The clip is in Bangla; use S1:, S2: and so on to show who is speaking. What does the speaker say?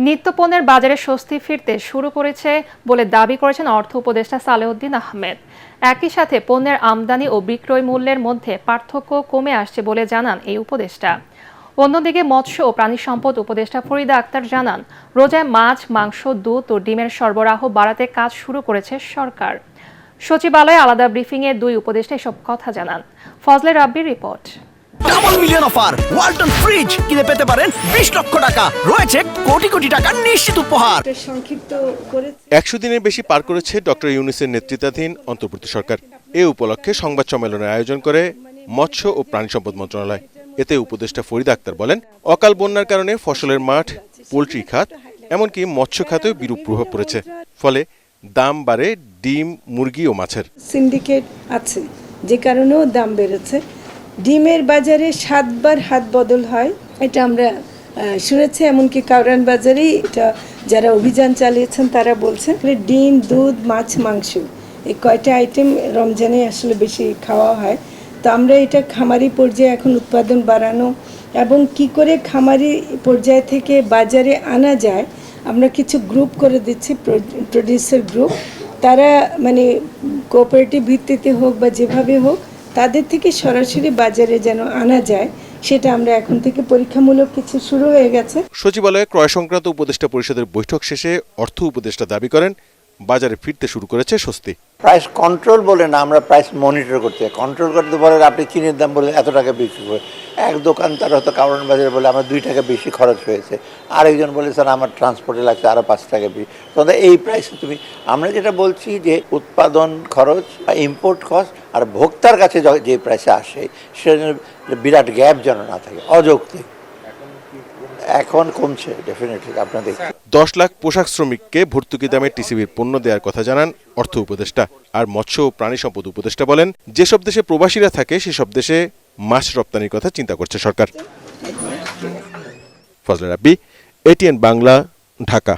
S1: নিত্যপণ্যের বাজারে স্বস্তি ফিরতে শুরু করেছে বলে দাবি করেছেন অর্থ উপদেষ্টা সালেউদ্দিন আহমেদ। একই সাথে পণ্যের আমদানি ও বিক্রয় মূল্যের মধ্যে পার্থক্য কমে আসছে বলে জানান এই উপদেষ্টা। অন্যদিকে মৎস্য ও প্রাণী সম্পদ উপদেষ্টা ফরিদা আক্তার জানান, রোজায় মাছ, মাংস, দুধ ও ডিমের সরবরাহ বাড়াতে কাজ শুরু করেছে সরকার। সচিবালয়ে আলাদা ব্রিফিংয়ে দুই উপদেষ্টা এসব কথা জানান। ফজলে রাব্বির রিপোর্ট।
S2: Double million offer Walton fridge কিনে পেতে পারেন 20 লক্ষ টাকা, রয়েছে কোটি কোটি টাকার নিশ্চিত উপহার।
S3: 100 দিনের বেশি পার করেছে ডক্টর ইউনূসের নেতৃত্বাধীন অন্তর্বর্তী সরকার। এ উপলক্ষে সংবাদ সম্মেলনের আয়োজন করে মৎস্য ও প্রাণী সম্পদ মন্ত্রণালয়। এতে উপদেষ্টা ফরিদা আক্তার বলেন, অকাল বন্যার কারণে ফসলের মাঠ, পোল্ট্রি খাত এমনকি মৎস্য খাতেও বিরূপ প্রভাব পড়েছে। ফলে দাম বাড়ে ডিম, মুরগি ও মাছের।
S4: সিন্ডিকেট আছে যে কারণেও দাম বেড়েছে। ডিমের বাজারে 7 বার হাত বদল হয়, এটা আমরা শুনেছি। এমনকি কাউরান বাজারেই এটা যারা অভিযান চালিয়েছেন তারা বলছেন। ডিম, দুধ, মাছ, মাংস এই কয়টা আইটেম রমজানে আসলে বেশি খাওয়া হয়। তো আমরা এটা খামারি পর্যায়ে এখন উৎপাদন বাড়ানো এবং কি করে খামারি পর্যায় থেকে বাজারে আনা যায়, আমরা কিছু গ্রুপ করে দিচ্ছি, প্রডিউসার গ্রুপ। তারা মানে কোঅপারেটিভ ভিত্তিতে হোক বা যেভাবে হোক তাদের থেকে সরাসরি বাজারে যেন আনা যায়, সেটা আমরা এখন থেকে পরীক্ষামূলক কিছু শুরু হয়ে গেছে।
S3: সচিবালয়ে ক্রয় সংক্রান্ত উপদেষ্টা পরিষদের বৈঠক শেষে অর্থ উপদেষ্টা দাবি করেন, বাজারে ফিরতে শুরু করেছে স্বস্তি।
S5: প্রাইস কন্ট্রোল বলে না, আমরা প্রাইস মনিটর করতে কন্ট্রোল করতে বলে আপনি চিনির দাম বলে এত টাকা বিক্রি করে, এক দোকানদার হয়তো কারণ বাজারে বলে আমার 2 টাকা বেশি খরচ হয়েছে, আরেকজন বলে স্যার আমার ট্রান্সপোর্টে লাগছে আরও 5 টাকা বেশি। তবে এই প্রাইসে তুমি, আমরা যেটা বলছি যে উৎপাদন খরচ বা ইম্পোর্ট কস্ট আর ভোক্তার কাছে যে প্রাইসে আসে সেটা বিরাট গ্যাপ যেন না থাকে অযৌক্তিক। এখন কমছে ডেফিনেটলি, আপনারা দেখছেন।
S3: 10 লাখ পোশাক শ্রমিককে ভর্তুকি দামে টিসিবির পণ্য দেওয়ার কথা জানান অর্থ উপদেষ্টা। আর মৎস্য ও প্রাণী সম্পদ উপদেষ্টা বলেন, যেসব দেশে প্রবাসীরা থাকে সেসব দেশে মাছ রপ্তানির কথা চিন্তা করছে সরকার। ফজলে রাব্বি, এটিএন বাংলা, ঢাকা।